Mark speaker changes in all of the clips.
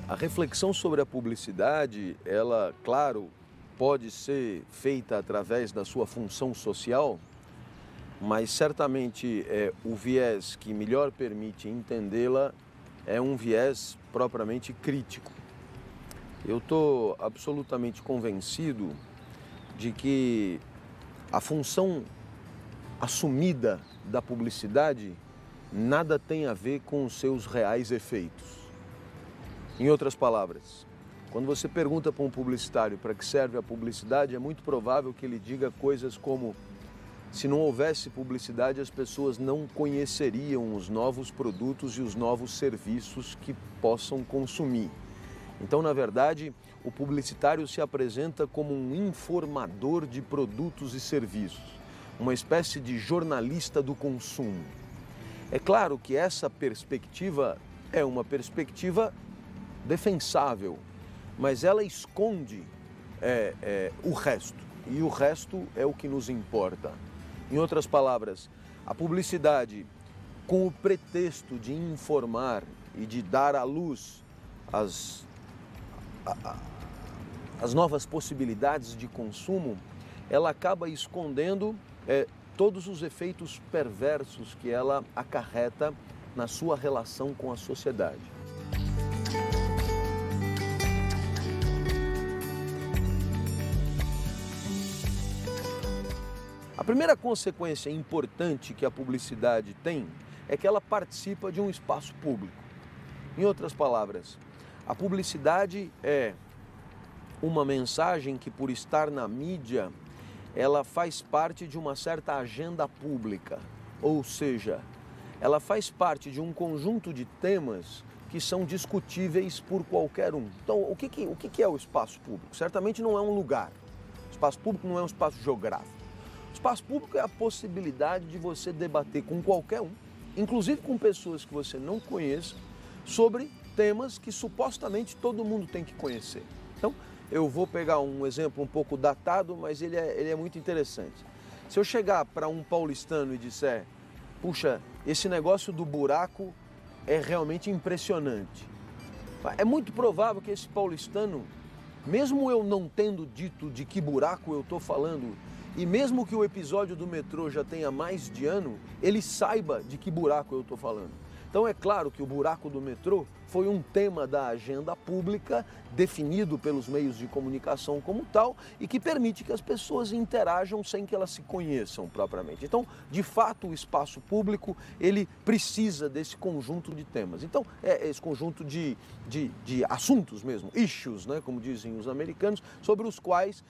Speaker 1: A reflexão sobre a publicidade, ela, claro, pode ser feita através da sua função social, mas certamente o viés que melhor permite entendê-la é um viés propriamente crítico. Eu estou absolutamente convencido de que a função assumida da publicidade nada tem a ver com os seus reais efeitos. Em outras palavras, quando você pergunta para um publicitário para que serve a publicidade, é muito provável que ele diga coisas como: se não houvesse publicidade, as pessoas não conheceriam os novos produtos e os novos serviços que possam consumir. Então, na verdade, o publicitário se apresenta como um informador de produtos e serviços, uma espécie de jornalista do consumo. É claro que essa perspectiva é uma perspectiva defensável, mas ela esconde o resto, e o resto é o que nos importa. Em outras palavras, a publicidade, com o pretexto de informar e de dar à luz as novas possibilidades de consumo, ela acaba escondendo todos os efeitos perversos que ela acarreta na sua relação com a sociedade. A primeira consequência importante que a publicidade tem é que ela participa de um espaço público. Em outras palavras, a publicidade é uma mensagem que, por estar na mídia, ela faz parte de uma certa agenda pública, ou seja, ela faz parte de um conjunto de temas que são discutíveis por qualquer um. Então, o que é o espaço público? Certamente não é um lugar. O espaço público não é um espaço geográfico. O espaço público é a possibilidade de você debater com qualquer um, inclusive com pessoas que você não conheça, sobre temas que supostamente todo mundo tem que conhecer. Então, eu vou pegar um exemplo um pouco datado, mas ele é muito interessante. Se eu chegar para um paulistano e disser: puxa, esse negócio do buraco é realmente impressionante, é muito provável que esse paulistano, mesmo eu não tendo dito de que buraco eu estou falando, e mesmo que o episódio do metrô já tenha mais de ano, ele saiba de que buraco eu estou falando. Então é claro que o buraco do metrô foi um tema da agenda pública definido pelos meios de comunicação como tal e que permite que as pessoas interajam sem que elas se conheçam propriamente. Então, de fato, o espaço público, ele precisa desse conjunto de temas. Então, esse conjunto de assuntos mesmo, issues, né, como dizem os americanos, sobre os quais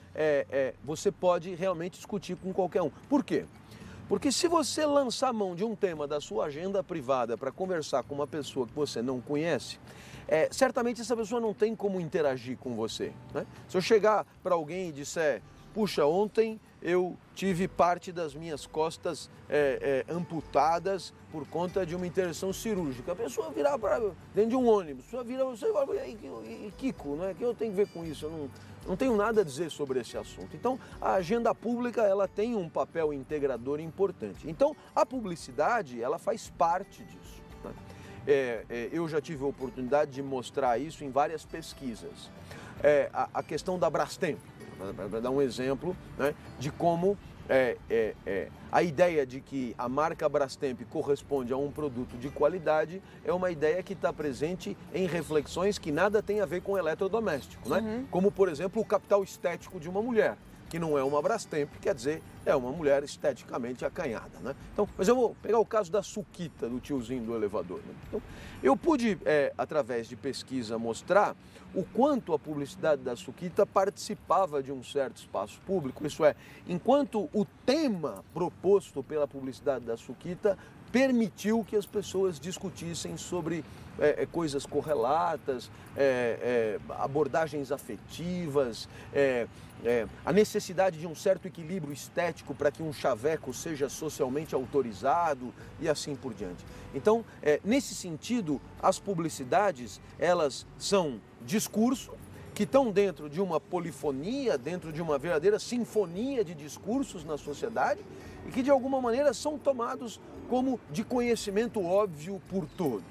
Speaker 1: você pode realmente discutir com qualquer um. Por quê? Porque se você lançar mão de um tema da sua agenda privada para conversar com uma pessoa que você não conhece, certamente essa pessoa não tem como interagir com você, né? Se eu chegar para alguém e disser: puxa, ontem eu tive parte das minhas costas amputadas por conta de uma intervenção cirúrgica. A pessoa virar para dentro de um ônibus, a pessoa vira você e fala: e Kiko, né? O que eu tenho a ver com isso? Eu não tenho nada a dizer sobre esse assunto. Então, a agenda pública, ela tem um papel integrador importante. Então, a publicidade, ela faz parte disso, né? Eu já tive a oportunidade de mostrar isso em várias pesquisas. A questão da Brastemp, para dar um exemplo, né, de como a ideia de que a marca Brastemp corresponde a um produto de qualidade é uma ideia que está presente em reflexões que nada tem a ver com eletrodoméstico, né?
Speaker 2: Uhum.
Speaker 1: Como, por exemplo, o capital estético de uma mulher, que não é uma Brastemp, quer dizer, é uma mulher esteticamente acanhada, né? Então, mas eu vou pegar o caso da Suquita, do tiozinho do elevador, né? Então, eu pude, através de pesquisa, mostrar o quanto a publicidade da Suquita participava de um certo espaço público, isso é, enquanto o tema proposto pela publicidade da Suquita permitiu que as pessoas discutissem sobre coisas correlatas, abordagens afetivas, a necessidade de um certo equilíbrio estético para que um chaveco seja socialmente autorizado e assim por diante. Então, nesse sentido, as publicidades, elas são discurso, que estão dentro de uma polifonia, dentro de uma verdadeira sinfonia de discursos na sociedade e que de alguma maneira são tomados como de conhecimento óbvio por todos.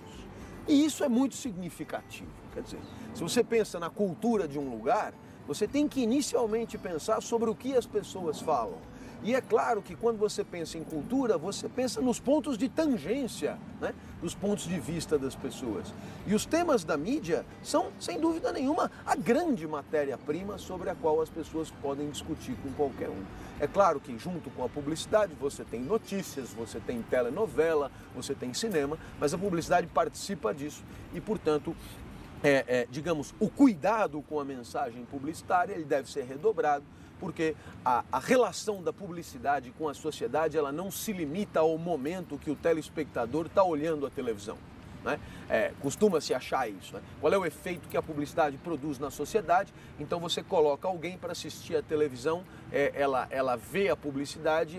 Speaker 1: E isso é muito significativo. Quer dizer, se você pensa na cultura de um lugar, você tem que inicialmente pensar sobre o que as pessoas falam. E é claro que quando você pensa em cultura, você pensa nos pontos de tangência, né? Dos pontos de vista das pessoas. E os temas da mídia são, sem dúvida nenhuma, a grande matéria-prima sobre a qual as pessoas podem discutir com qualquer um. É claro que junto com a publicidade você tem notícias, você tem telenovela, você tem cinema, mas a publicidade participa disso e, portanto, digamos, o cuidado com a mensagem publicitária ele deve ser redobrado, porque a relação da publicidade com a sociedade ela não se limita ao momento que o telespectador está olhando a televisão. Né? Costuma-se achar isso. Né? Qual é o efeito que a publicidade produz na sociedade? Então você coloca alguém para assistir a televisão, ela vê a publicidade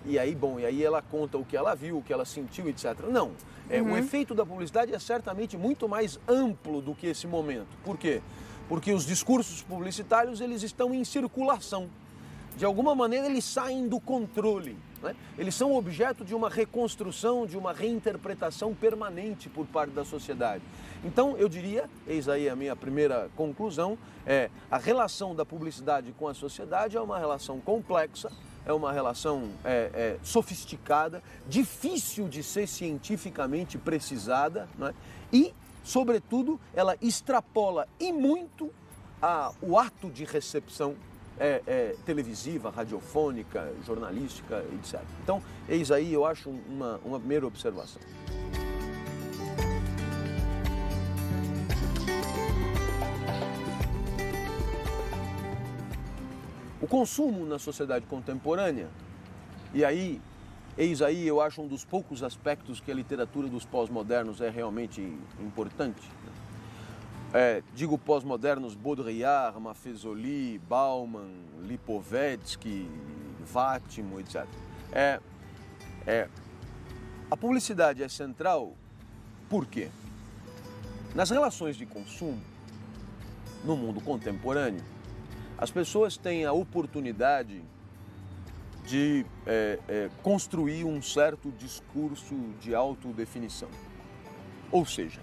Speaker 1: e aí ela conta o que ela viu, o que ela sentiu, etc. Não, o efeito da publicidade é certamente muito mais amplo do que esse momento. Por quê? Porque os discursos publicitários eles estão em circulação. De alguma maneira eles saem do controle. Né? Eles são objeto de uma reconstrução, de uma reinterpretação permanente por parte da sociedade. Então eu diria, eis aí a minha primeira conclusão, a relação da publicidade com a sociedade é uma relação complexa, é uma relação sofisticada, difícil de ser cientificamente precisada, né? E, sobretudo, ela extrapola e muito o ato de recepção televisiva, radiofônica, jornalística, etc. Então, eis aí, eu acho, uma primeira observação. O consumo na sociedade contemporânea, e aí, eis aí, eu acho um dos poucos aspectos que a literatura dos pós-modernos é realmente importante. Digo pós-modernos, Baudrillard, Maffesoli, Bauman, Lipovetsky, Vátimo, etc. A publicidade é central, por quê? Nas relações de consumo, no mundo contemporâneo, as pessoas têm a oportunidade de construir um certo discurso de autodefinição. Ou seja,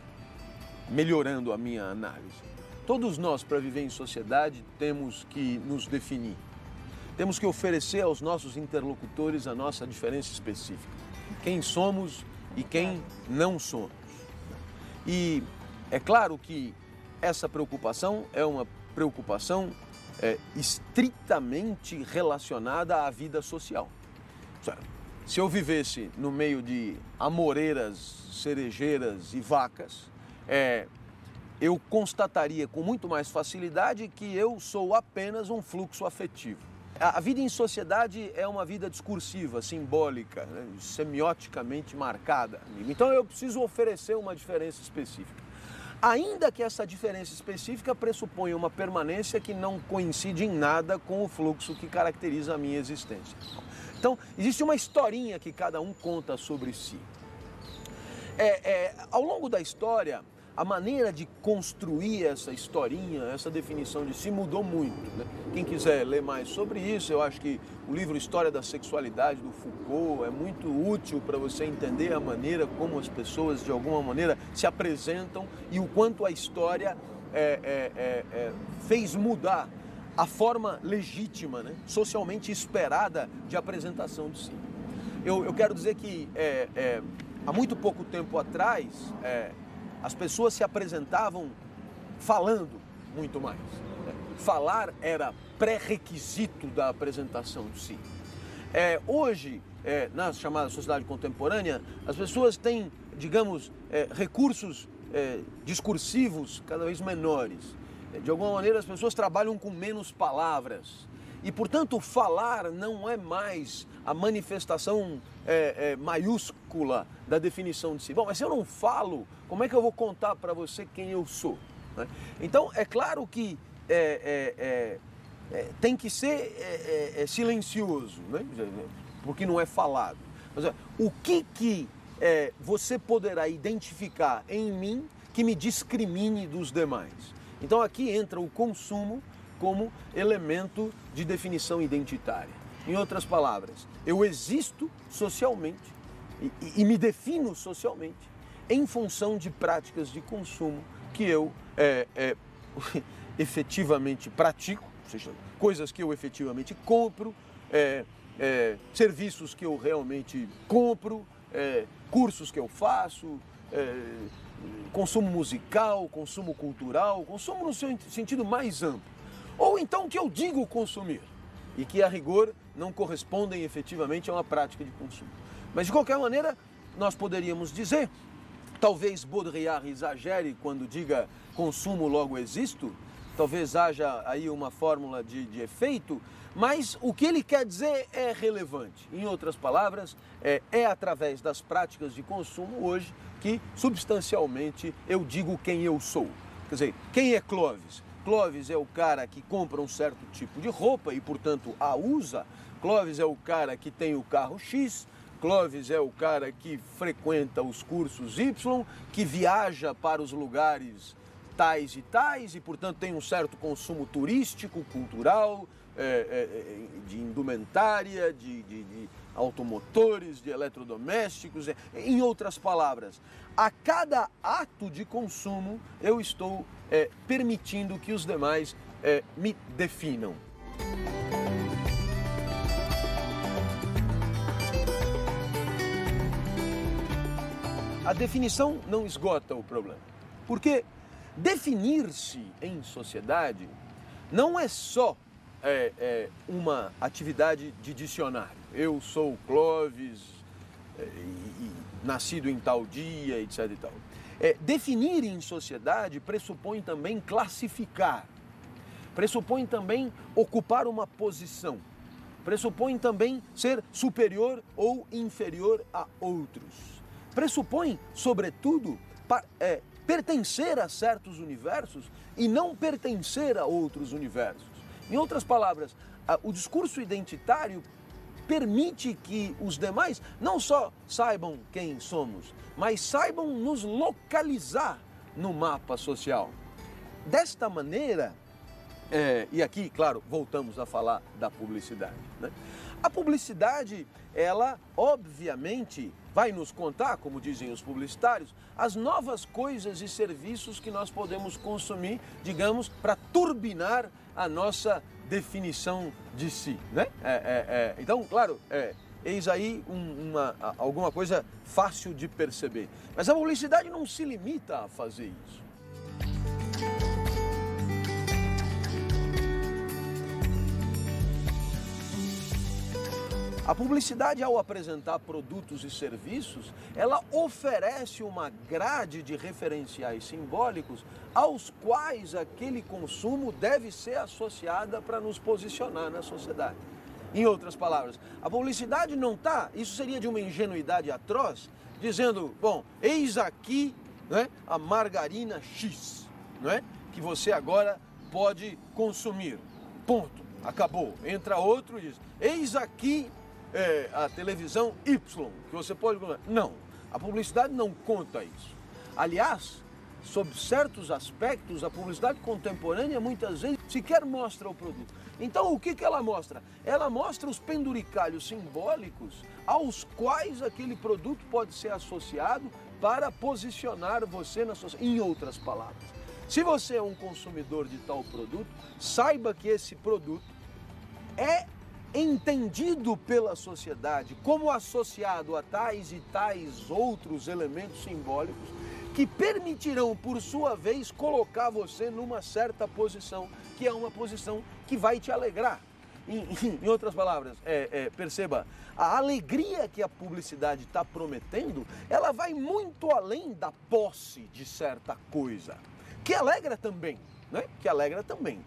Speaker 1: melhorando a minha análise, todos nós, para viver em sociedade, temos que nos definir. Temos que oferecer aos nossos interlocutores a nossa diferença específica. Quem somos e quem não somos. E é claro que essa preocupação é uma preocupação estritamente relacionada à vida social. Se eu vivesse no meio de amoreiras, cerejeiras e vacas, eu constataria com muito mais facilidade que eu sou apenas um fluxo afetivo. A vida em sociedade é uma vida discursiva, simbólica, né, semioticamente marcada. Então eu preciso oferecer uma diferença específica. Ainda que essa diferença específica pressuponha uma permanência que não coincide em nada com o fluxo que caracteriza a minha existência. Então, existe uma historinha que cada um conta sobre si. Ao longo da história, a maneira de construir essa historinha, essa definição de si mudou muito. Né? Quem quiser ler mais sobre isso, eu acho que o livro História da Sexualidade, do Foucault, é muito útil para você entender a maneira como as pessoas, de alguma maneira, se apresentam e o quanto a história fez mudar a forma legítima, né? Socialmente esperada de apresentação de si. Eu quero dizer que há muito pouco tempo atrás, as pessoas se apresentavam falando muito mais. Falar era pré-requisito da apresentação de si. Hoje, na chamada sociedade contemporânea, as pessoas têm, digamos, recursos discursivos cada vez menores. De alguma maneira, as pessoas trabalham com menos palavras. E, portanto, falar não é mais a manifestação maiúscula da definição de si. Bom, mas se eu não falo, como é que eu vou contar para você quem eu sou? Né? Então, é claro que tem que ser silencioso, né? Porque não é falado. Mas, o que você poderá identificar em mim que me discrimine dos demais? Então, aqui entra o consumo como elemento de definição identitária. Em outras palavras, eu existo socialmente e me defino socialmente em função de práticas de consumo que eu efetivamente pratico, ou seja, coisas que eu efetivamente compro, serviços que eu realmente compro, cursos que eu faço, consumo musical, consumo cultural, consumo no seu sentido mais amplo. Ou então que eu digo consumir e que a rigor não correspondem efetivamente a uma prática de consumo. Mas de qualquer maneira, nós poderíamos dizer, talvez Baudrillard exagere quando diga consumo logo existo, talvez haja aí uma fórmula de efeito, mas o que ele quer dizer é relevante. Em outras palavras, é através das práticas de consumo hoje que substancialmente eu digo quem eu sou. Quer dizer, quem é Clóvis? Clóvis é o cara que compra um certo tipo de roupa e, portanto, a usa. Clóvis é o cara que tem o carro X. Clóvis é o cara que frequenta os cursos Y, que viaja para os lugares tais e tais e, portanto, tem um certo consumo turístico, cultural, de indumentária, de automotores, de eletrodomésticos. Em outras palavras, a cada ato de consumo eu estou permitindo que os demais me definam. A definição não esgota o problema, porque definir-se em sociedade não é só uma atividade de dicionário. Eu sou Clóvis, nascido em tal dia, etc. E tal. Definir em sociedade pressupõe também classificar, pressupõe também ocupar uma posição, pressupõe também ser superior ou inferior a outros. Pressupõe, sobretudo, pertencer a certos universos e não pertencer a outros universos. Em outras palavras, o discurso identitário permite que os demais não só saibam quem somos, mas saibam nos localizar no mapa social. Desta maneira, e aqui, claro, voltamos a falar da publicidade, né? A publicidade, ela obviamente vai nos contar, como dizem os publicitários, as novas coisas e serviços que nós podemos consumir, digamos, para turbinar a nossa definição de si, né? Então, claro, eis aí alguma coisa fácil de perceber. Mas a publicidade não se limita a fazer isso. A publicidade, ao apresentar produtos e serviços, ela oferece uma grade de referenciais simbólicos aos quais aquele consumo deve ser associada para nos posicionar na sociedade. Em outras palavras, a publicidade não está, isso seria de uma ingenuidade atroz, dizendo, bom, eis aqui, né, a margarina X, não é, que você agora pode consumir. Ponto. Acabou. Entra outro e diz, eis aqui a televisão Y, que você pode... Não, a publicidade não conta isso. Aliás, sob certos aspectos, a publicidade contemporânea muitas vezes sequer mostra o produto. Então, o que ela mostra? Ela mostra os penduricalhos simbólicos aos quais aquele produto pode ser associado para posicionar você na sociedade. Em outras palavras, se você é um consumidor de tal produto, saiba que esse produto é entendido pela sociedade como associado a tais e tais outros elementos simbólicos que permitirão, por sua vez, colocar você numa certa posição, que é uma posição que vai te alegrar. Em outras palavras, perceba, a alegria que a publicidade está prometendo, ela vai muito além da posse de certa coisa, que alegra também, né? Que alegra também.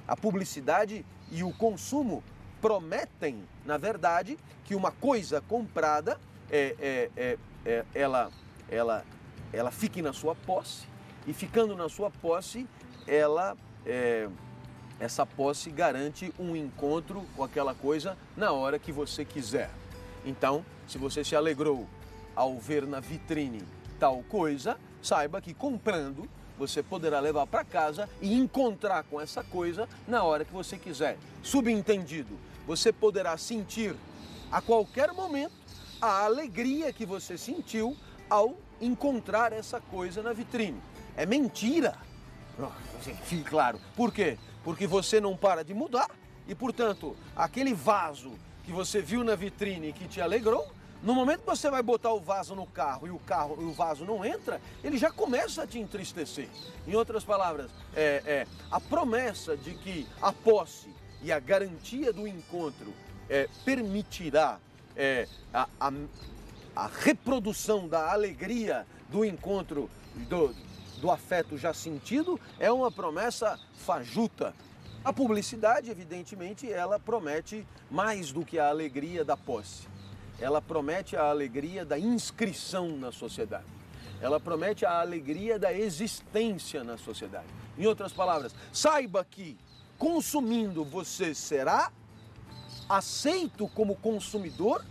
Speaker 1: A publicidade e o consumo prometem, na verdade, que uma coisa comprada, ela fique na sua posse, e ficando na sua posse, essa posse garante um encontro com aquela coisa na hora que você quiser. Então, se você se alegrou ao ver na vitrine tal coisa, saiba que comprando, você poderá levar para casa e encontrar com essa coisa na hora que você quiser. Subentendido, você poderá sentir a qualquer momento a alegria que você sentiu ao encontrar essa coisa na vitrine. É mentira. Fique claro. Por quê? Porque você não para de mudar e, portanto, aquele vaso que você viu na vitrine e que te alegrou, no momento que você vai botar o vaso no carro e o vaso não entra, ele já começa a te entristecer. Em outras palavras, a promessa de que a posse e a garantia do encontro permitirá a reprodução da alegria do encontro, do afeto já sentido, é uma promessa fajuta. A publicidade, evidentemente, ela promete mais do que a alegria da posse. Ela promete a alegria da inscrição na sociedade. Ela promete a alegria da existência na sociedade. Em outras palavras, saiba que consumindo você será aceito como consumidor.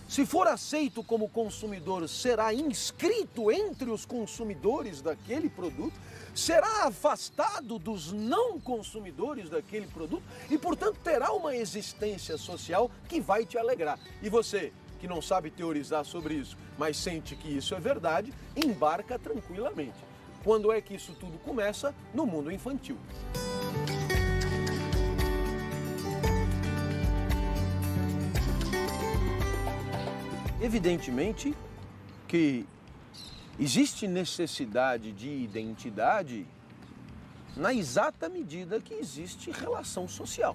Speaker 1: Se for aceito como consumidor, será inscrito entre os consumidores daquele produto, será afastado dos não consumidores daquele produto e, portanto, terá uma existência social que vai te alegrar. E você, que não sabe teorizar sobre isso, mas sente que isso é verdade, embarca tranquilamente. Quando é que isso tudo começa? No mundo infantil. Evidentemente que existe necessidade de identidade na exata medida que existe relação social.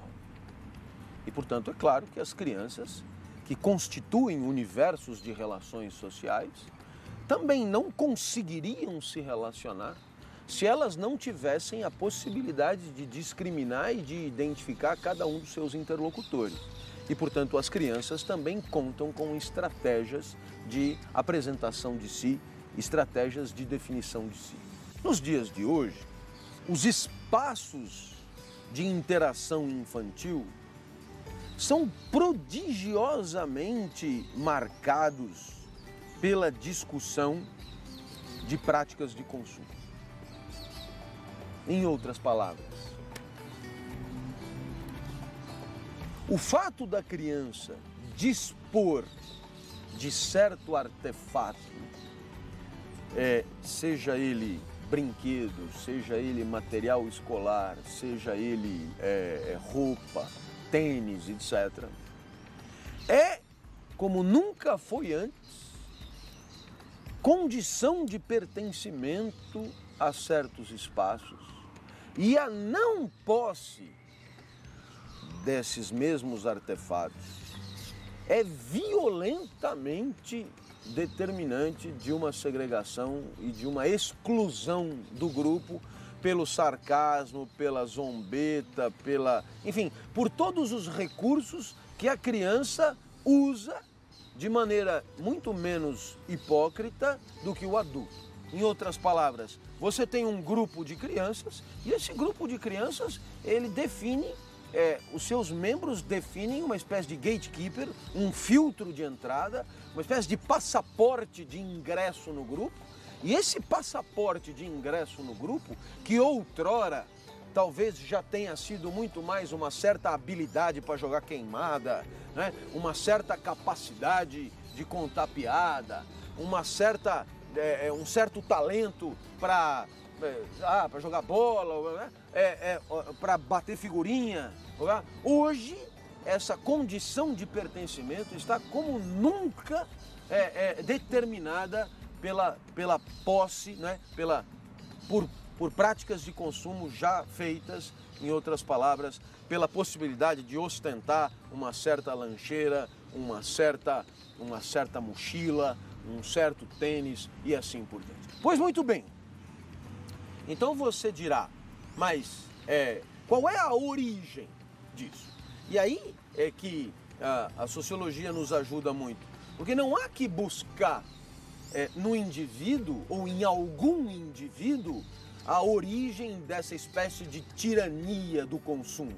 Speaker 1: E, portanto, é claro que as crianças que constituem universos de relações sociais também não conseguiriam se relacionar se elas não tivessem a possibilidade de discriminar e de identificar cada um dos seus interlocutores. E, portanto, as crianças também contam com estratégias de apresentação de si, estratégias de definição de si. Nos dias de hoje, os espaços de interação infantil são prodigiosamente marcados pela discussão de práticas de consumo. Em outras palavras, o fato da criança dispor de certo artefato, seja ele brinquedo, seja ele material escolar, seja ele roupa, tênis, etc., é, como nunca foi antes, condição de pertencimento a certos espaços, e a não posse desses mesmos artefatos é violentamente determinante de uma segregação e de uma exclusão do grupo pelo sarcasmo, pela zombeta, enfim, por todos os recursos que a criança usa de maneira muito menos hipócrita do que o adulto. Em outras palavras, você tem um grupo de crianças e esse grupo de crianças, ele define, os seus membros definem uma espécie de gatekeeper, um filtro de entrada, uma espécie de passaporte de ingresso no grupo. E esse passaporte de ingresso no grupo, que outrora talvez já tenha sido muito mais uma certa habilidade para jogar queimada, né? Uma certa capacidade de contar piada, um certo talento para jogar bola, né? Para bater figurinha. Hoje, essa condição de pertencimento está como nunca determinada pela posse, né? Por práticas de consumo já feitas, em outras palavras, pela possibilidade de ostentar uma certa lancheira, uma certa mochila, um certo tênis e assim por diante. Pois muito bem, então você dirá, mas qual é a origem disso? E aí é que a sociologia nos ajuda muito, porque não há que buscar no indivíduo ou em algum indivíduo a origem dessa espécie de tirania do consumo.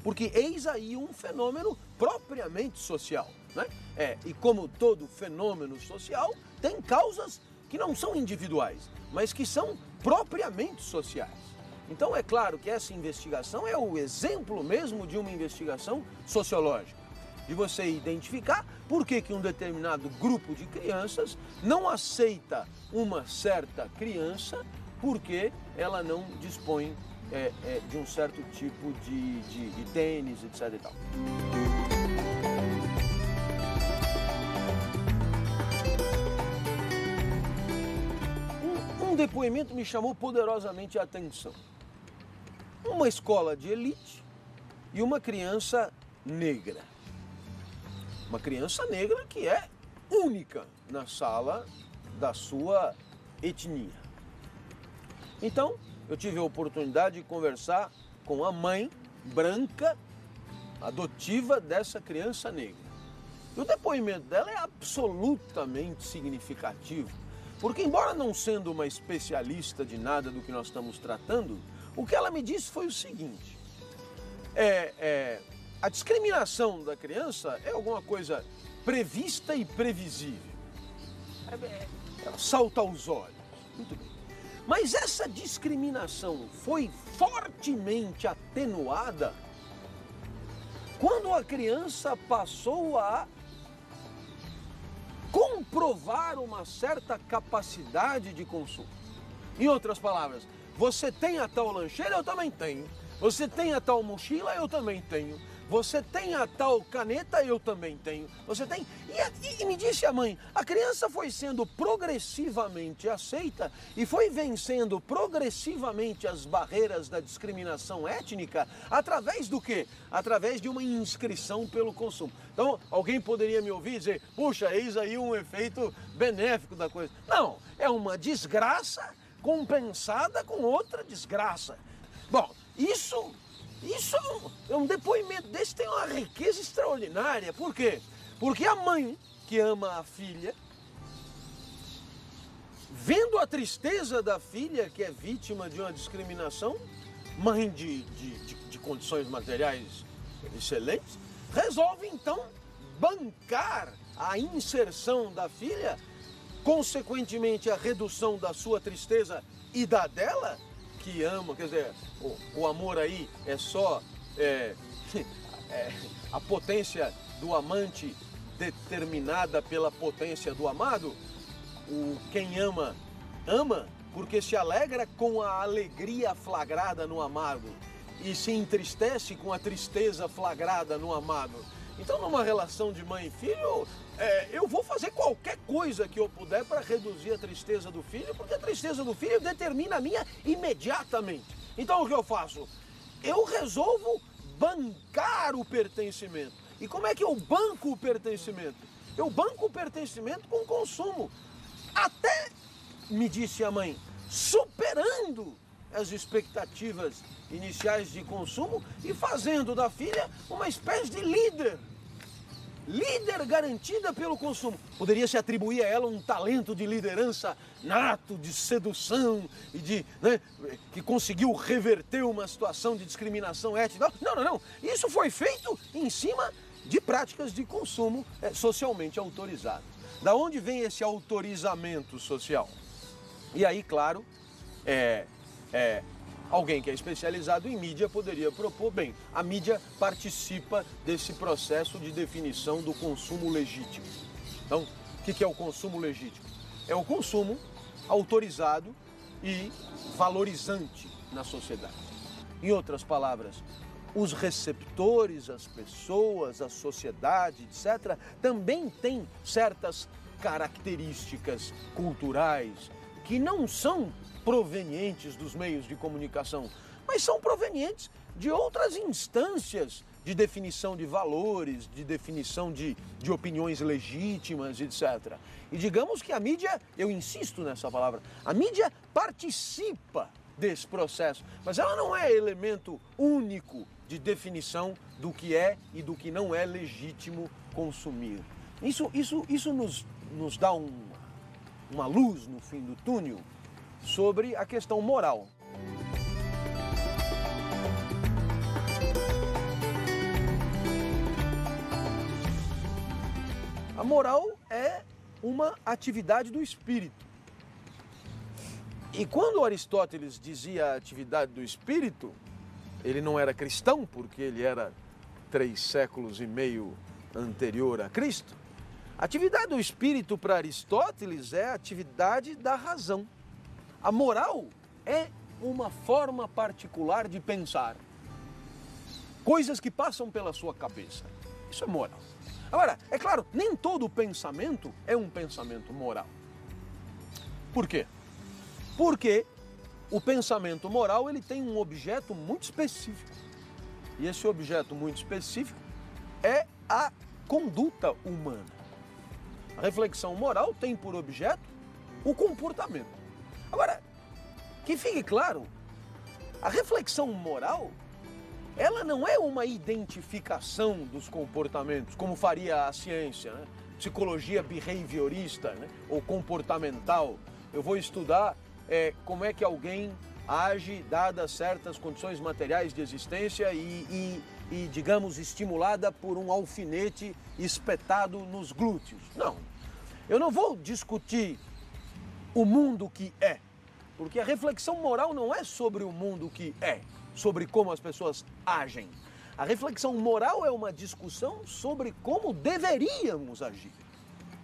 Speaker 1: Porque eis aí um fenômeno propriamente social, né? E como todo fenômeno social, tem causas que não são individuais, mas que são propriamente sociais. Então é claro que essa investigação é o exemplo mesmo de uma investigação sociológica. de você identificar por que um determinado grupo de crianças não aceita uma certa criança porque ela não dispõe de um certo tipo de tênis, etc. e tal. Um depoimento me chamou poderosamente a atenção. Uma escola de elite e uma criança negra. Uma criança negra que é única na sala da sua etnia. Então, eu tive a oportunidade de conversar com a mãe branca adotiva dessa criança negra. E o depoimento dela é absolutamente significativo, porque embora não sendo uma especialista de nada do que nós estamos tratando, o que ela me disse foi o seguinte: a discriminação da criança é alguma coisa prevista e previsível. Ela salta aos olhos. Muito bem. Mas essa discriminação foi fortemente atenuada quando a criança passou a comprovar uma certa capacidade de consumo. Em outras palavras, você tem a tal lancheira, eu também tenho. Você tem a tal mochila, eu também tenho. Você tem a tal caneta, eu também tenho. Você tem... E me disse a mãe, a criança foi sendo progressivamente aceita e foi vencendo progressivamente as barreiras da discriminação étnica através do quê? Através de uma inscrição pelo consumo. Então, alguém poderia me ouvir e dizer, puxa, eis aí um efeito benéfico da coisa. Não, é uma desgraça compensada com outra desgraça. Bom, isso é um depoimento desse tem uma riqueza extraordinária. Por quê? Porque a mãe que ama a filha, vendo a tristeza da filha que é vítima de uma discriminação, mãe de condições materiais excelentes, resolve então bancar a inserção da filha, consequentemente a redução da sua tristeza e da dela, que ama, quer dizer, o amor aí é só a potência do amante determinada pela potência do amado. Quem ama, ama porque se alegra com a alegria flagrada no amado e se entristece com a tristeza flagrada no amado. Então, numa relação de mãe e filho, eu vou fazer qualquer coisa que eu puder para reduzir a tristeza do filho, porque a tristeza do filho determina a minha imediatamente. Então, o que eu faço? Eu resolvo bancar o pertencimento. E como é que eu banco o pertencimento? Eu banco o pertencimento com consumo. Até, me disse a mãe, superando as expectativas iniciais de consumo e fazendo da filha uma espécie de líder garantida pelo consumo. Poderia se atribuir a ela um talento de liderança nato, de sedução e que conseguiu reverter uma situação de discriminação étnica. Não. Isso foi feito em cima de práticas de consumo socialmente autorizadas. Da onde vem esse autorizamento social? E aí, claro, alguém que é especializado em mídia poderia propor, bem, a mídia participa desse processo de definição do consumo legítimo. Então, o que é o consumo legítimo? É o consumo autorizado e valorizante na sociedade. Em outras palavras, os receptores, as pessoas, a sociedade, etc., também têm certas características culturais que não são provenientes dos meios de comunicação, mas são provenientes de outras instâncias de definição de valores, de definição de opiniões legítimas, etc. E digamos que a mídia, eu insisto nessa palavra, a mídia participa desse processo, mas ela não é elemento único de definição do que é e do que não é legítimo consumir. Isso nos dá uma luz no fim do túnel sobre a questão moral. A moral é uma atividade do espírito. E quando Aristóteles dizia a atividade do espírito, ele não era cristão, porque ele era 3 séculos e meio anterior a Cristo. A atividade do espírito para Aristóteles é a atividade da razão. A moral é uma forma particular de pensar. Coisas que passam pela sua cabeça. Isso é moral. Agora, é claro, nem todo pensamento é um pensamento moral. Por quê? Porque o pensamento moral ele tem um objeto muito específico. E esse objeto muito específico é a conduta humana. A reflexão moral tem por objeto o comportamento. Agora, que fique claro, a reflexão moral, ela não é uma identificação dos comportamentos, como faria a ciência, né? Psicologia behaviorista, né? Ou comportamental. Eu vou estudar como é que alguém age dadas certas condições materiais de existência e, digamos, estimulada por um alfinete espetado nos glúteos. Não, eu não vou discutir o mundo que é, porque a reflexão moral não é sobre o mundo que é, sobre como as pessoas agem. A reflexão moral é uma discussão sobre como deveríamos agir.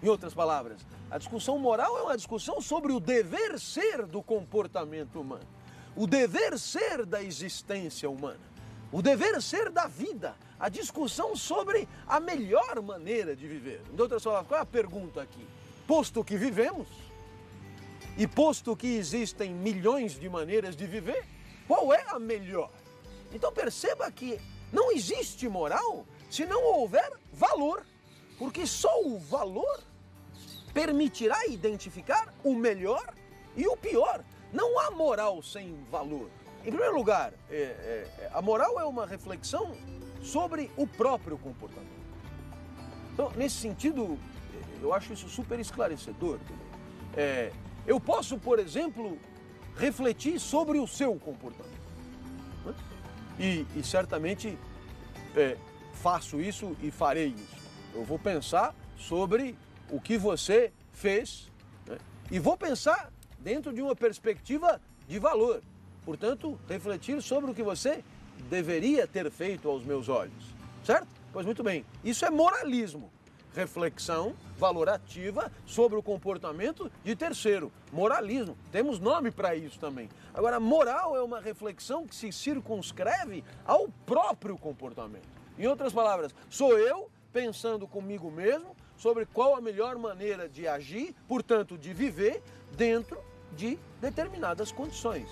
Speaker 1: Em outras palavras, a discussão moral é uma discussão sobre o dever ser do comportamento humano, o dever ser da existência humana, o dever ser da vida, a discussão sobre a melhor maneira de viver. Em outras palavras, qual é a pergunta aqui? Posto que vivemos e posto que existem milhões de maneiras de viver, qual é a melhor? Então perceba que não existe moral se não houver valor, porque só o valor permitirá identificar o melhor e o pior. Não há moral sem valor. Em primeiro lugar, a moral é uma reflexão sobre o próprio comportamento. Então, nesse sentido, eu acho isso super esclarecedor. Eu posso, por exemplo, refletir sobre o seu comportamento. Né? E certamente faço isso e farei isso. Eu vou pensar sobre o que você fez, né? E vou pensar dentro de uma perspectiva de valor. Portanto, refletir sobre o que você deveria ter feito aos meus olhos. Certo? Pois muito bem, isso é moralismo. Reflexão valorativa sobre o comportamento de terceiro. Moralismo. Temos nome para isso também. Agora, moral é uma reflexão que se circunscreve ao próprio comportamento. Em outras palavras, sou eu pensando comigo mesmo sobre qual a melhor maneira de agir, portanto, de viver dentro de determinadas condições.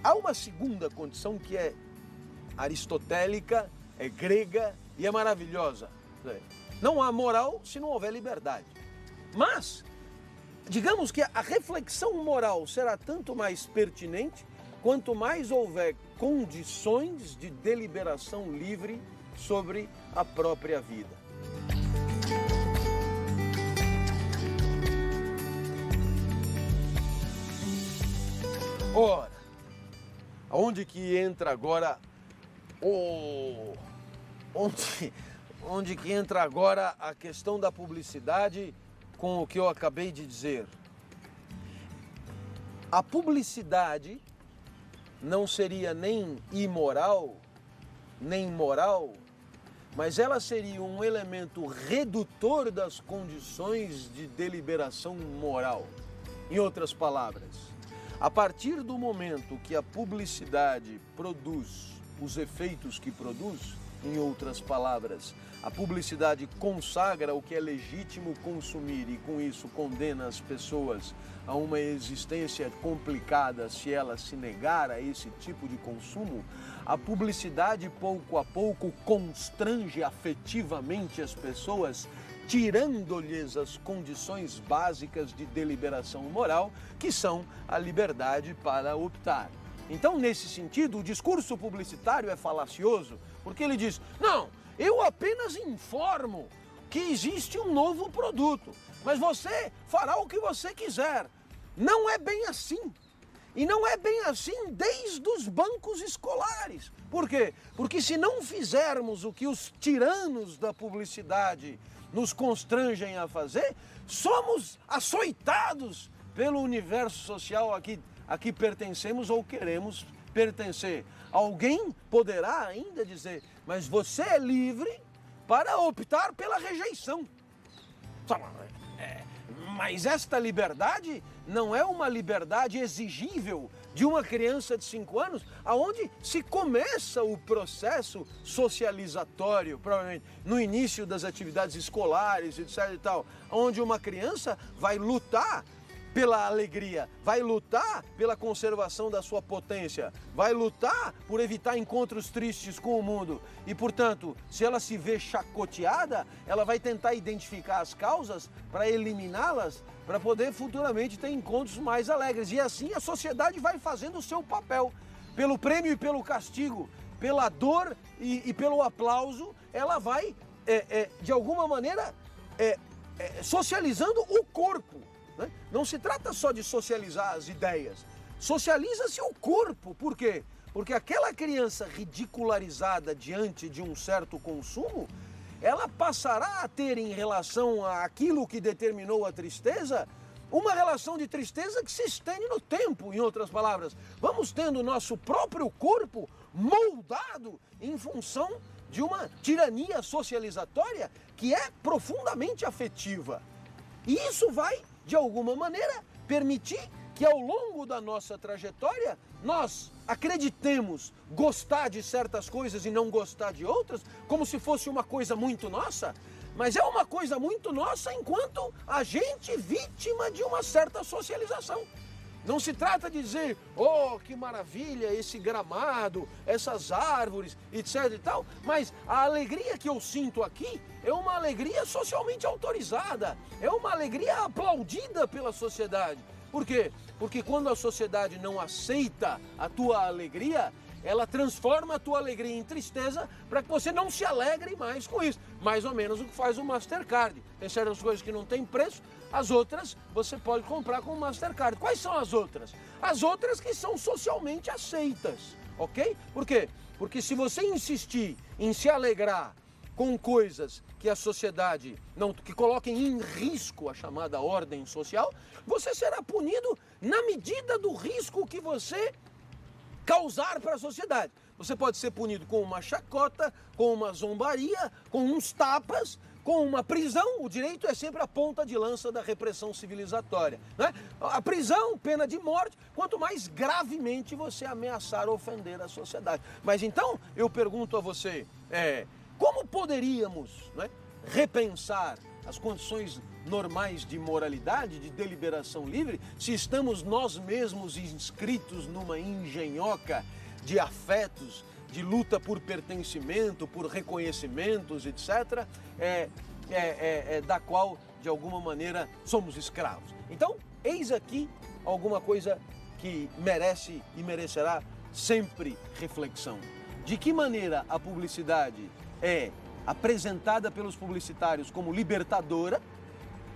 Speaker 1: Há uma segunda condição que é aristotélica, é grega e é maravilhosa. Não há moral se não houver liberdade. Mas, digamos que a reflexão moral será tanto mais pertinente quanto mais houver condições de deliberação livre sobre a própria vida. Ora, onde que entra agora onde que entra agora a questão da publicidade com o que eu acabei de dizer? A publicidade não seria nem imoral, nem moral, mas ela seria um elemento redutor das condições de deliberação moral. Em outras palavras, a partir do momento que a publicidade produz os efeitos que produz, em outras palavras, a publicidade consagra o que é legítimo consumir e com isso condena as pessoas a uma existência complicada se ela se negar a esse tipo de consumo, a publicidade pouco a pouco constrange afetivamente as pessoas, tirando-lhes as condições básicas de deliberação moral, que são a liberdade para optar. Então, nesse sentido, o discurso publicitário é falacioso, porque ele diz, não, eu apenas informo que existe um novo produto, mas você fará o que você quiser. Não é bem assim. E não é bem assim desde os bancos escolares. Por quê? Porque se não fizermos o que os tiranos da publicidade nos constrangem a fazer, somos açoitados pelo universo social a que pertencemos ou queremos pertencer. Alguém poderá ainda dizer, mas você é livre para optar pela rejeição. Mas esta liberdade não é uma liberdade exigível de uma criança de 5 anos, aonde se começa o processo socializatório, provavelmente no início das atividades escolares, etc e tal, onde uma criança vai lutar pela alegria, vai lutar pela conservação da sua potência, vai lutar por evitar encontros tristes com o mundo e, portanto, se ela se vê chacoteada, ela vai tentar identificar as causas para eliminá-las, para poder futuramente ter encontros mais alegres. E assim a sociedade vai fazendo o seu papel, pelo prêmio e pelo castigo, pela dor e pelo aplauso, ela vai, de alguma maneira, socializando o corpo. Não se trata só de socializar as ideias, socializa-se o corpo. Por quê? Porque aquela criança ridicularizada diante de um certo consumo, ela passará a ter em relação àquilo que determinou a tristeza, uma relação de tristeza que se estende no tempo, em outras palavras. Vamos tendo o nosso próprio corpo moldado em função de uma tirania socializatória que é profundamente afetiva. E isso vai, de alguma maneira, permitir que ao longo da nossa trajetória nós acreditemos gostar de certas coisas e não gostar de outras, como se fosse uma coisa muito nossa, mas é uma coisa muito nossa enquanto agente vítima de uma certa socialização. Não se trata de dizer, oh, que maravilha esse gramado, essas árvores, etc e tal, mas a alegria que eu sinto aqui é uma alegria socialmente autorizada, é uma alegria aplaudida pela sociedade. Por quê? Porque quando a sociedade não aceita a tua alegria, ela transforma a tua alegria em tristeza para que você não se alegre mais com isso. Mais ou menos o que faz o Mastercard. Tem certas coisas que não tem preço, as outras você pode comprar com o Mastercard. Quais são as outras? As outras que são socialmente aceitas, ok? Por quê? Porque se você insistir em se alegrar com coisas que a sociedade que coloquem em risco a chamada ordem social, você será punido na medida do risco que você causar para a sociedade. Você pode ser punido com uma chacota, com uma zombaria, com uns tapas, com uma prisão. O direito é sempre a ponta de lança da repressão civilizatória, né? A prisão, pena de morte, quanto mais gravemente você ameaçar ou ofender a sociedade. Mas então, eu pergunto a você, como poderíamos, né, repensar as condições normais de moralidade, de deliberação livre, se estamos nós mesmos inscritos numa engenhoca de afetos, de luta por pertencimento, por reconhecimentos, etc., da qual, de alguma maneira, somos escravos. Então, eis aqui alguma coisa que merece e merecerá sempre reflexão. De que maneira a publicidade é apresentada pelos publicitários como libertadora,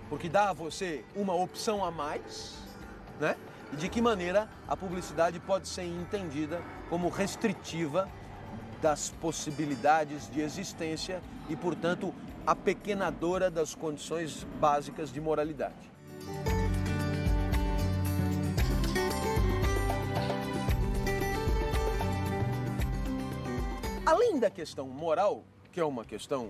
Speaker 1: porque dá a você uma opção a mais, né? E de que maneira a publicidade pode ser entendida como restritiva das possibilidades de existência e, portanto, apequenadora das condições básicas de moralidade. Além da questão moral, que é uma questão,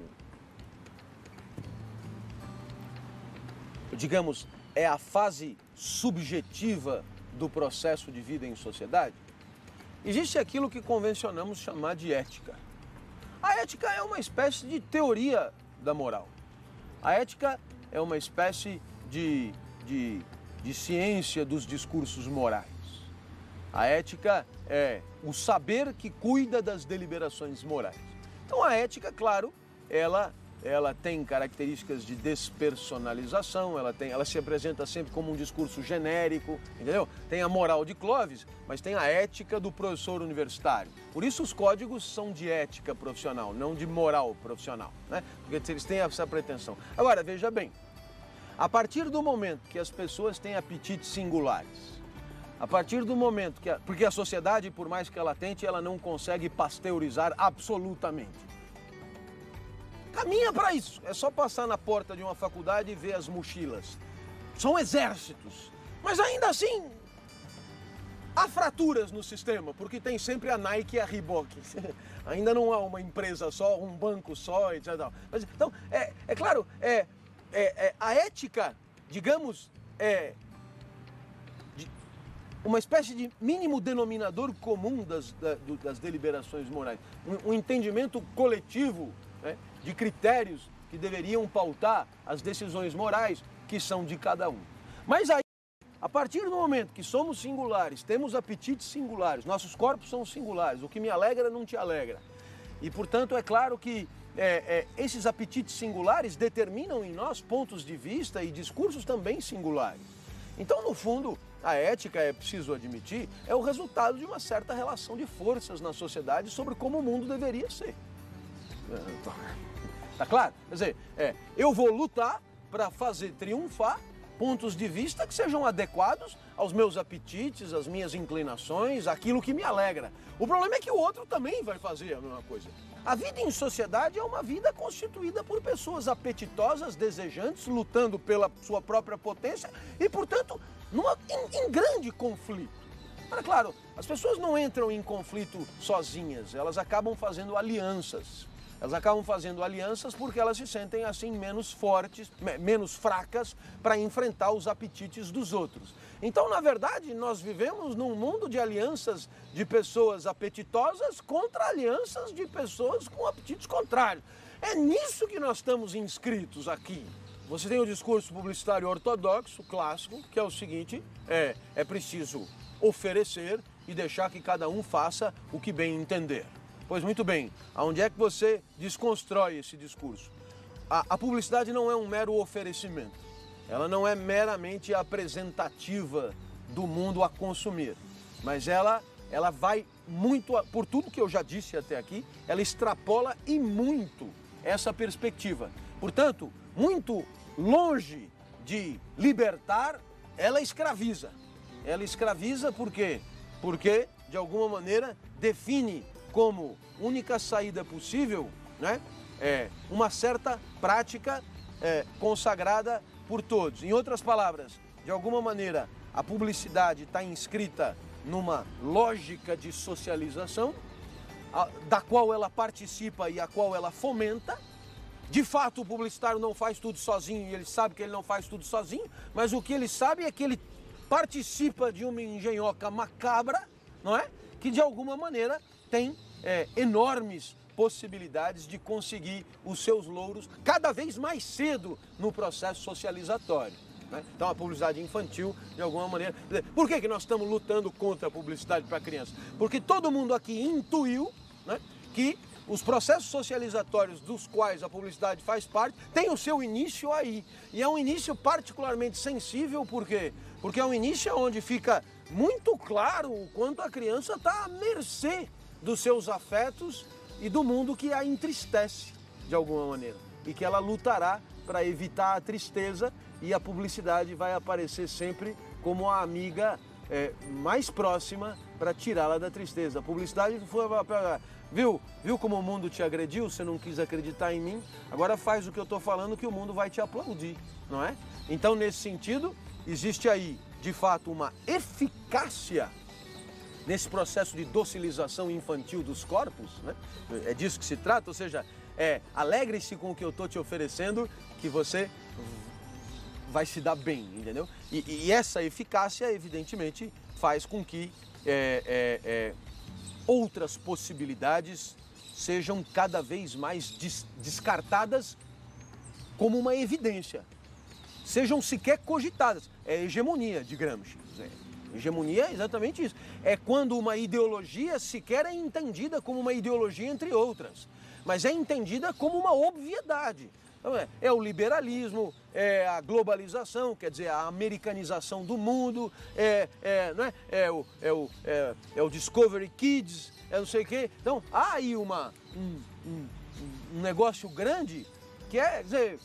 Speaker 1: digamos, é a fase subjetiva do processo de vida em sociedade, existe aquilo que convencionamos chamar de ética. A ética é uma espécie de teoria da moral. A ética é uma espécie de ciência dos discursos morais. A ética é o saber que cuida das deliberações morais. Então a ética, claro, ela tem características de despersonalização, ela se apresenta sempre como um discurso genérico, entendeu? Tem a moral de Clóvis, mas tem a ética do professor universitário. Por isso os códigos são de ética profissional, não de moral profissional, né? Porque eles têm essa pretensão. Agora, veja bem, a partir do momento que as pessoas têm apetites singulares, a partir do momento porque a sociedade, por mais que ela tente, ela não consegue pasteurizar absolutamente. Caminha para isso, é só passar na porta de uma faculdade e ver as mochilas. São exércitos, mas ainda assim, Há fraturas no sistema, porque tem sempre a Nike e a Reebok. Ainda não há uma empresa só, um banco só, etc. Mas, então, é claro, a ética, digamos, uma espécie de mínimo denominador comum das deliberações morais. Um entendimento coletivo, né, de critérios que deveriam pautar as decisões morais que são de cada um. Mas aí, a partir do momento que somos singulares, temos apetites singulares, nossos corpos são singulares, o que me alegra não te alegra. E, portanto, é claro que esses apetites singulares determinam em nós pontos de vista e discursos também singulares. Então, no fundo, a ética, é preciso admitir, é o resultado de uma certa relação de forças na sociedade sobre como o mundo deveria ser. Tá claro? Quer dizer, eu vou lutar para fazer triunfar pontos de vista que sejam adequados aos meus apetites, às minhas inclinações, aquilo que me alegra. O problema é que o outro também vai fazer a mesma coisa. A vida em sociedade é uma vida constituída por pessoas apetitosas, desejantes, lutando pela sua própria potência e, portanto, em grande conflito. Mas, claro, as pessoas não entram em conflito sozinhas, elas acabam fazendo alianças. Elas acabam fazendo alianças porque elas se sentem assim menos fortes, menos fracas para enfrentar os apetites dos outros. Então, na verdade, nós vivemos num mundo de alianças de pessoas apetitosas contra alianças de pessoas com apetites contrários. É nisso que nós estamos inscritos aqui. Você tem o discurso publicitário ortodoxo, clássico, que é o seguinte, é preciso oferecer e deixar que cada um faça o que bem entender. Pois muito bem, aonde é que você desconstrói esse discurso? A publicidade não é um mero oferecimento, ela não é meramente apresentativa do mundo a consumir, mas ela vai muito, por tudo que eu já disse até aqui, ela extrapola e muito essa perspectiva. Portanto, muito longe de libertar, ela escraviza. Ela escraviza por quê? Porque, de alguma maneira, define como única saída possível, né, uma certa prática consagrada por todos. Em outras palavras, de alguma maneira, a publicidade está inscrita numa lógica de socialização, da qual ela participa e a qual ela fomenta. De fato, o publicitário não faz tudo sozinho e ele sabe que ele não faz tudo sozinho, mas o que ele sabe é que ele participa de uma engenhoca macabra, não é? Que de alguma maneira tem enormes possibilidades de conseguir os seus louros cada vez mais cedo no processo socializatório, né? Então a publicidade infantil, de alguma maneira... Por que nós estamos lutando contra a publicidade para crianças? Porque todo mundo aqui intuiu, né, que os processos socializatórios dos quais a publicidade faz parte têm o seu início aí. E é um início particularmente sensível, por quê? Porque é um início onde fica muito claro o quanto a criança está à mercê dos seus afetos e do mundo que a entristece de alguma maneira. E que ela lutará para evitar a tristeza e a publicidade vai aparecer sempre como a amiga mais próxima para tirá-la da tristeza. A publicidade foi... Viu como o mundo te agrediu? Você não quis acreditar em mim? Agora faz o que eu estou falando que o mundo vai te aplaudir, não é? Então, nesse sentido, existe aí, de fato, uma eficácia nesse processo de docilização infantil dos corpos, né? É disso que se trata, ou seja, alegre-se com o que eu estou te oferecendo, que você vai se dar bem, entendeu? E essa eficácia, evidentemente, faz com que outras possibilidades sejam cada vez mais descartadas como uma evidência, sejam sequer cogitadas. É hegemonia de Gramsci. Hegemonia é exatamente isso. É quando uma ideologia sequer é entendida como uma ideologia entre outras, mas é entendida como uma obviedade. Então é o liberalismo, é a globalização, quer dizer, a americanização do mundo, é o Discovery Kids, não sei o quê. Então há aí um negócio grande que quer dizer,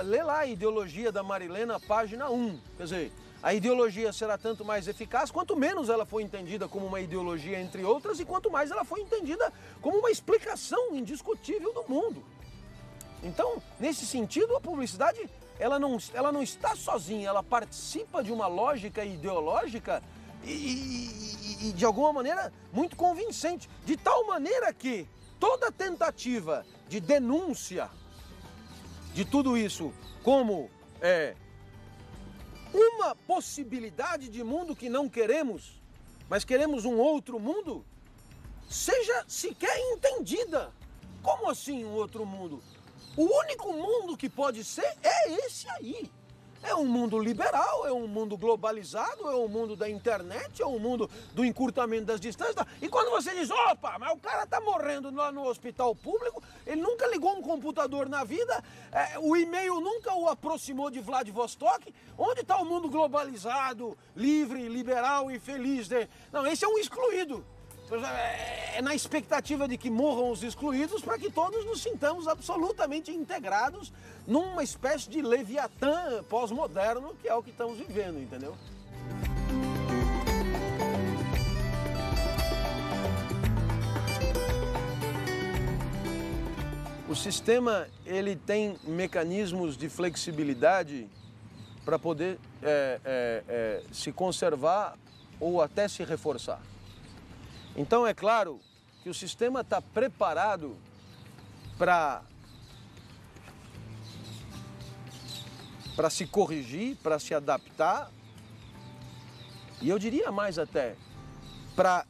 Speaker 1: lê lá a ideologia da Marilena, página 1, quer dizer, a ideologia será tanto mais eficaz quanto menos ela for entendida como uma ideologia entre outras e quanto mais ela for entendida como uma explicação indiscutível do mundo. Então, nesse sentido, a publicidade ela não está sozinha, ela participa de uma lógica ideológica e de alguma maneira muito convincente, de tal maneira que toda tentativa de denúncia de tudo isso como uma possibilidade de mundo que não queremos, mas queremos um outro mundo, seja sequer entendida. Como assim um outro mundo? O único mundo que pode ser é esse aí. É um mundo liberal, é um mundo globalizado, é um mundo da internet, é um mundo do encurtamento das distâncias. E quando você diz, opa, mas o cara tá morrendo lá no hospital público, ele nunca ligou um computador na vida, o e-mail nunca o aproximou de Vladivostok, onde está o mundo globalizado, livre, liberal e feliz? Não, esse é um excluído. É na expectativa de que morram os excluídos para que todos nos sintamos absolutamente integrados numa espécie de Leviatã pós-moderno, que é o que estamos vivendo, entendeu? O sistema, ele tem mecanismos de flexibilidade para poder se conservar ou até se reforçar. Então é claro que o sistema está preparado para se corrigir, para se adaptar, e eu diria mais até, para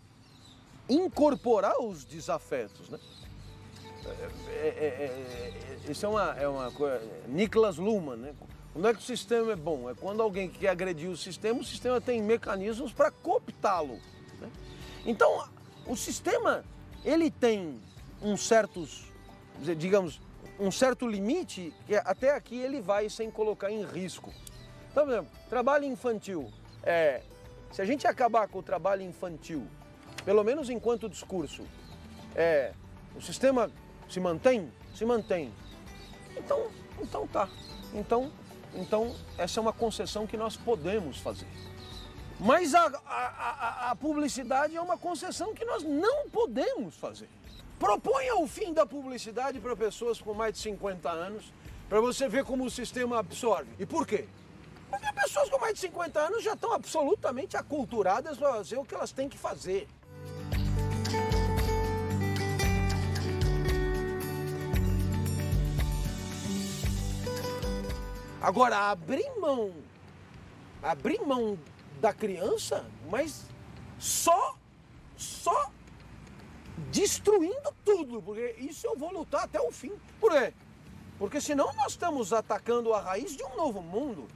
Speaker 1: incorporar os desafetos, né? Isso é uma coisa. Niklas Luhmann, né? Quando é que o sistema é bom? É quando alguém quer agredir o sistema tem mecanismos para cooptá-lo, né? Então, o sistema, ele tem digamos, um certo limite, que até aqui ele vai sem colocar em risco. Então, por exemplo, trabalho infantil. Se a gente acabar com o trabalho infantil, pelo menos enquanto discurso, o sistema se mantém? Se mantém. Então tá. Então, essa é uma concessão que nós podemos fazer. Mas a publicidade é uma concessão que nós não podemos fazer. Proponha o fim da publicidade para pessoas com mais de 50 anos, para você ver como o sistema absorve. E por quê? Porque pessoas com mais de 50 anos já estão absolutamente aculturadas para fazer o que elas têm que fazer. Agora, abrir mão da criança, mas só destruindo tudo, porque isso eu vou lutar até o fim. Por quê? Porque senão nós estamos atacando a raiz de um novo mundo.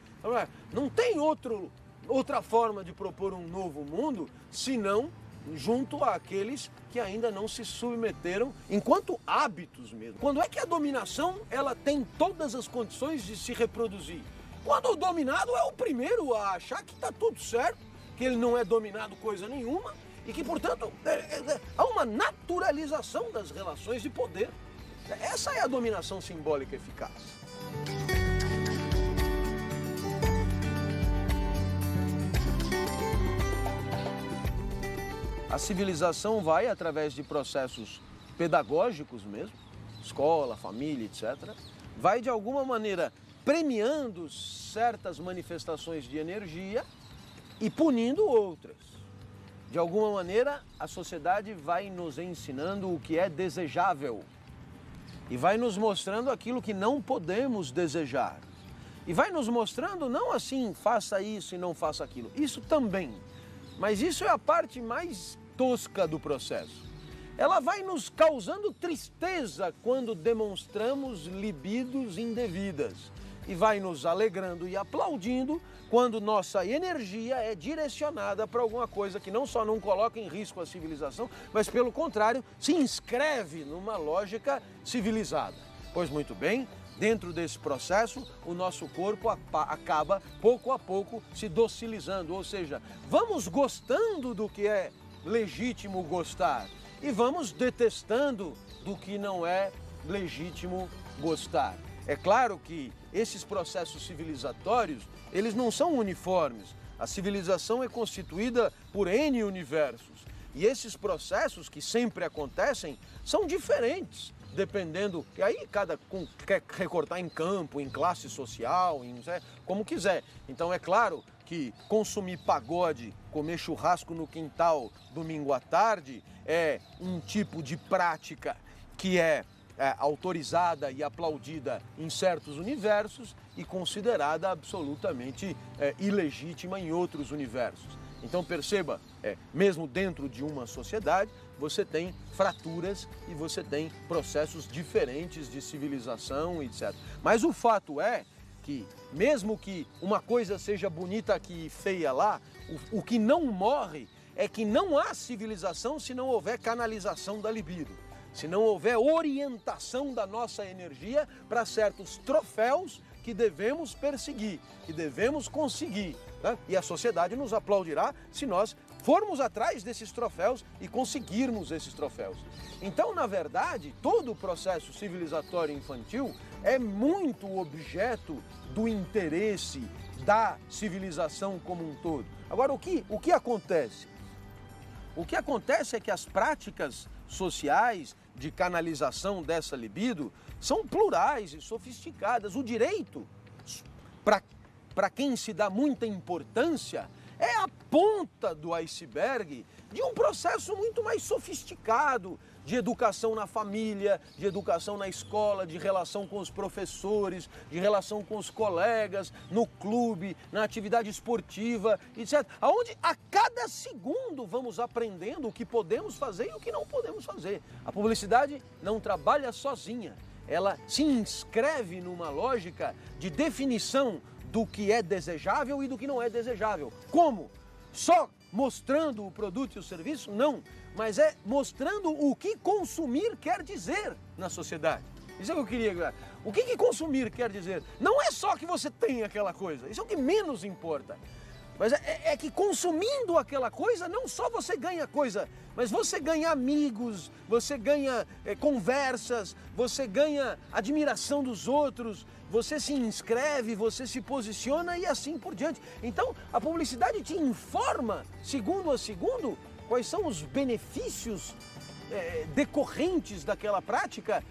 Speaker 1: Não tem outra forma de propor um novo mundo, senão junto àqueles que ainda não se submeteram enquanto hábitos mesmo. Quando é que a dominação ela tem todas as condições de se reproduzir? Quando o dominado é o primeiro a achar que está tudo certo, que ele não é dominado coisa nenhuma e que, portanto, há uma naturalização das relações de poder. Essa é a dominação simbólica eficaz. A civilização vai, através de processos pedagógicos mesmo, escola, família, etc., vai de alguma maneira premiando certas manifestações de energia e punindo outras. De alguma maneira, a sociedade vai nos ensinando o que é desejável e vai nos mostrando aquilo que não podemos desejar. E vai nos mostrando não assim, faça isso e não faça aquilo. Isso também. Mas isso é a parte mais tosca do processo. Ela vai nos causando tristeza quando demonstramos libidos indevidas e vai nos alegrando e aplaudindo quando nossa energia é direcionada para alguma coisa que não só não coloca em risco a civilização, mas pelo contrário, se inscreve numa lógica civilizada. Pois muito bem, dentro desse processo, o nosso corpo acaba, pouco a pouco, se docilizando, ou seja, vamos gostando do que é legítimo gostar e vamos detestando do que não é legítimo gostar. É claro que esses processos civilizatórios, eles não são uniformes. A civilização é constituída por N universos e esses processos que sempre acontecem são diferentes. Dependendo, e aí cada quer recortar em campo, em classe social, como quiser. Então é claro que consumir pagode, comer churrasco no quintal domingo à tarde é um tipo de prática que é autorizada e aplaudida em certos universos e considerada absolutamente ilegítima em outros universos. Então perceba, mesmo dentro de uma sociedade, você tem fraturas e você tem processos diferentes de civilização, etc. Mas o fato é que, mesmo que uma coisa seja bonita aqui e feia lá, o que não morre é que não há civilização se não houver canalização da libido, se não houver orientação da nossa energia para certos troféus que devemos perseguir, que devemos conseguir, né? E a sociedade nos aplaudirá se nós formos atrás desses troféus e conseguirmos esses troféus. Então, na verdade, todo o processo civilizatório infantil é muito objeto do interesse da civilização como um todo. Agora, o que acontece? O que acontece é que as práticas sociais de canalização dessa libido são plurais e sofisticadas. O direito, para quem se dá muita importância, é a ponta do iceberg de um processo muito mais sofisticado de educação na família, de educação na escola, de relação com os professores, de relação com os colegas, no clube, na atividade esportiva, etc. Onde a cada segundo vamos aprendendo o que podemos fazer e o que não podemos fazer. A publicidade não trabalha sozinha, ela se inscreve numa lógica de definição do que é desejável e do que não é desejável. Como? Só mostrando o produto e o serviço? Não, mas é mostrando o que consumir quer dizer na sociedade. Isso é o que eu queria. O que consumir quer dizer? Não é só que você tem aquela coisa, isso é o que menos importa. Mas é que consumindo aquela coisa, não só você ganha coisa, mas você ganha amigos, você ganha conversas, você ganha admiração dos outros, você se inscreve, você se posiciona e assim por diante. Então, a publicidade te informa, segundo a segundo, quais são os benefícios decorrentes daquela prática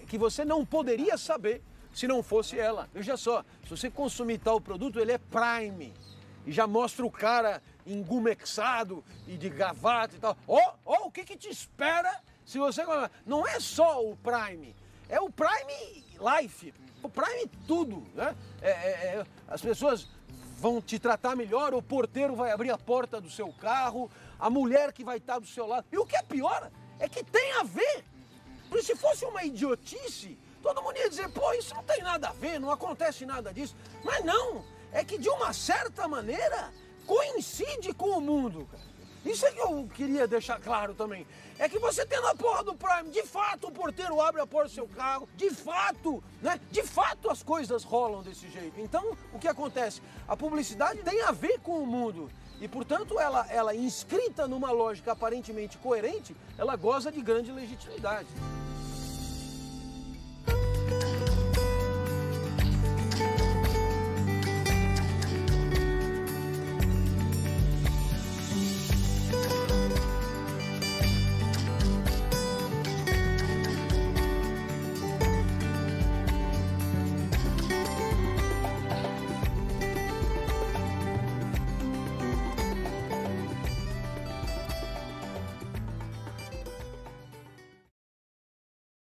Speaker 1: que você não poderia saber se não fosse ela. Veja só, se você consumir tal produto, ele é Prime. E já mostra o cara engumexado e de gravata e tal. Ó, o que te espera se você... Não é só o Prime, é o Prime Life, o Prime tudo, né? As pessoas vão te tratar melhor, o porteiro vai abrir a porta do seu carro, a mulher que vai estar do seu lado. E o que é pior é que tem a ver. Porque se fosse uma idiotice, todo mundo ia dizer, pô, isso não tem nada a ver, não acontece nada disso. Mas não, é que de uma certa maneira coincide com o mundo, cara. Isso é que eu queria deixar claro também. É que você tendo a porra do Prime, de fato o porteiro abre a porta do seu carro, de fato, né? De fato as coisas rolam desse jeito. Então, o que acontece? A publicidade tem a ver com o mundo. E, portanto, ela inscrita numa lógica aparentemente coerente, ela goza de grande legitimidade.